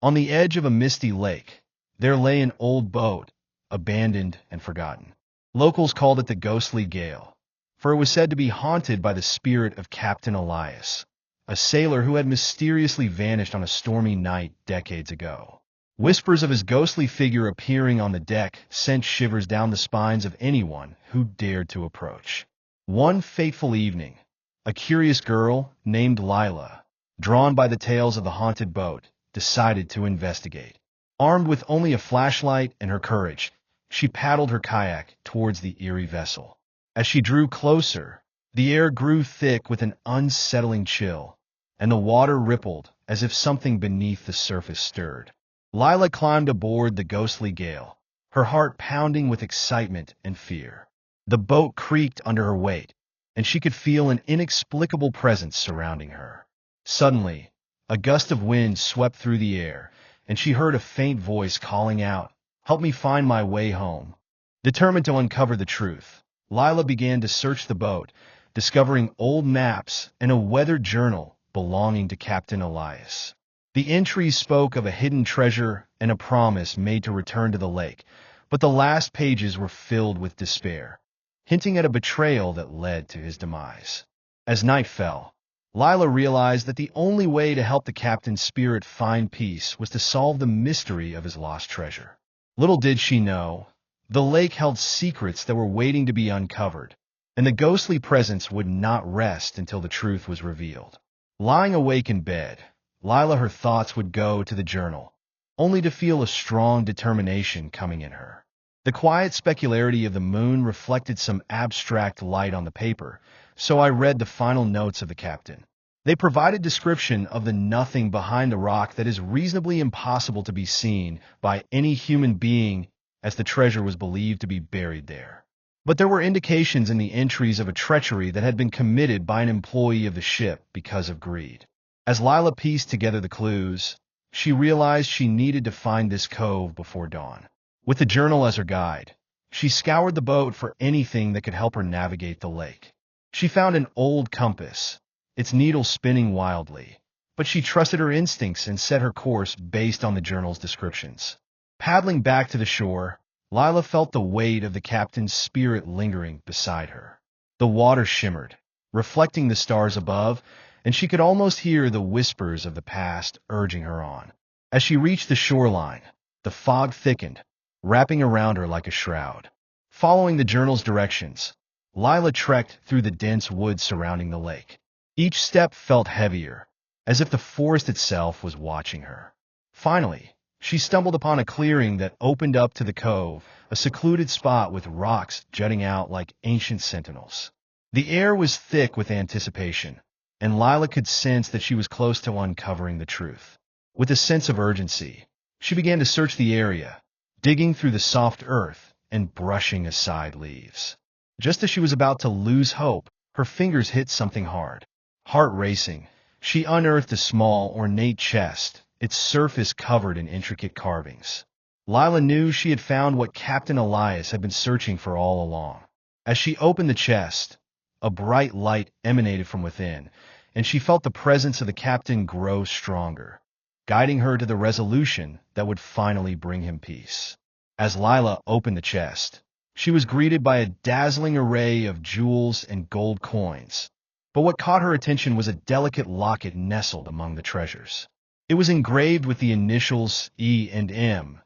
On the edge of a misty lake, there lay an old boat, abandoned and forgotten. Locals called it the Ghostly Gale, for it was said to be haunted by the spirit of Captain Elias, a sailor who had mysteriously vanished on a stormy night decades ago. Whispers of his ghostly figure appearing on the deck sent shivers down the spines of anyone who dared to approach. One fateful evening, a curious girl named Lila, drawn by the tales of the haunted boat, decided to investigate. Armed with only a flashlight and her courage, she paddled her kayak towards the eerie vessel. As she drew closer, the air grew thick with an unsettling chill, and the water rippled as if something beneath the surface stirred. Lila climbed aboard the Ghostly Gale, her heart pounding with excitement and fear. The boat creaked under her weight, and she could feel an inexplicable presence surrounding her. Suddenly, a gust of wind swept through the air, and she heard a faint voice calling out, "Help me find my way home." Determined to uncover the truth, Lila began to search the boat, discovering old maps and a weathered journal belonging to Captain Elias. The entries spoke of a hidden treasure and a promise made to return to the lake, but the last pages were filled with despair, hinting at a betrayal that led to his demise. As night fell, Lila realized that the only way to help the captain's spirit find peace was to solve the mystery of his lost treasure. Little did she know, the lake held secrets that were waiting to be uncovered, and the ghostly presence would not rest until the truth was revealed. Lying awake in bed, Lila, her thoughts would go to the journal, only to feel a strong determination coming in her. The quiet specularity of the moon reflected some abstract light on the paper, so I read the final notes of the captain. They provided description of the nothing behind the rock that is reasonably impossible to be seen by any human being, as the treasure was believed to be buried there. But there were indications in the entries of a treachery that had been committed by an employee of the ship because of greed. As Lila pieced together the clues, she realized she needed to find this cove before dawn. With the journal as her guide, she scoured the boat for anything that could help her navigate the lake. She found an old compass, its needle spinning wildly, but she trusted her instincts and set her course based on the journal's descriptions. Paddling back to the shore, Lila felt the weight of the captain's spirit lingering beside her. The water shimmered, reflecting the stars above, and she could almost hear the whispers of the past urging her on. As she reached the shoreline, the fog thickened, wrapping around her like a shroud. Following the journal's directions, Lila trekked through the dense woods surrounding the lake. Each step felt heavier, as if the forest itself was watching her. Finally, she stumbled upon a clearing that opened up to the cove, a secluded spot with rocks jutting out like ancient sentinels. The air was thick with anticipation, and Lila could sense that she was close to uncovering the truth. With a sense of urgency, she began to search the area, digging through the soft earth and brushing aside leaves. Just as she was about to lose hope, her fingers hit something hard. Heart racing, she unearthed a small, ornate chest, its surface covered in intricate carvings. Lila knew she had found what Captain Elias had been searching for all along. As she opened the chest, a bright light emanated from within, and she felt the presence of the captain grow stronger, guiding her to the resolution that would finally bring him peace. As Lila opened the chest, she was greeted by a dazzling array of jewels and gold coins. But what caught her attention was a delicate locket nestled among the treasures. It was engraved with the initials E and M,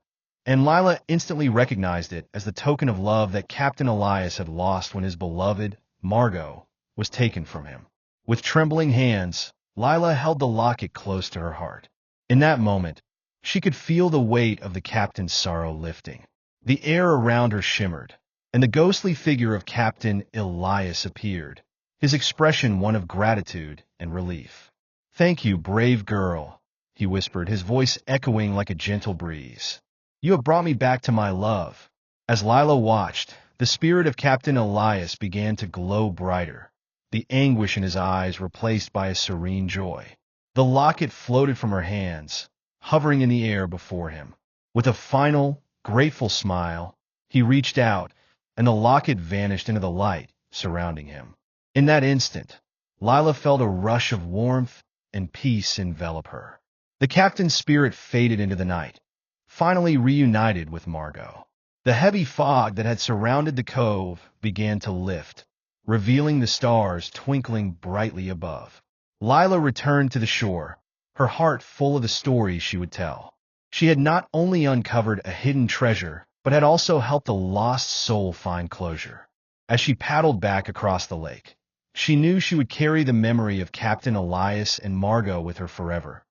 and Lila instantly recognized it as the token of love that Captain Elias had lost when his beloved, Margot, was taken from him. With trembling hands, Lila held the locket close to her heart. In that moment, she could feel the weight of the captain's sorrow lifting. The air around her shimmered, and the ghostly figure of Captain Elias appeared, his expression one of gratitude and relief. "Thank you, brave girl," he whispered, his voice echoing like a gentle breeze. "You have brought me back to my love." As Lila watched, the spirit of Captain Elias began to glow brighter, the anguish in his eyes replaced by a serene joy. The locket floated from her hands, hovering in the air before him. With a final, grateful smile, he reached out, and the locket vanished into the light surrounding him. In that instant, Lila felt a rush of warmth and peace envelop her. The captain's spirit faded into the night, finally reunited with Margot. The heavy fog that had surrounded the cove began to lift, revealing the stars twinkling brightly above. Lila returned to the shore, her heart full of the stories she would tell. She had not only uncovered a hidden treasure, but had also helped a lost soul find closure. As she paddled back across the lake, she knew she would carry the memory of Captain Elias and Margot with her forever,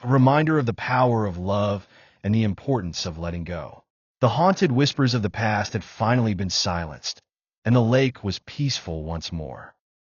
a reminder of the power of love and the importance of letting go. The haunted whispers of the past had finally been silenced, and the lake was peaceful once more.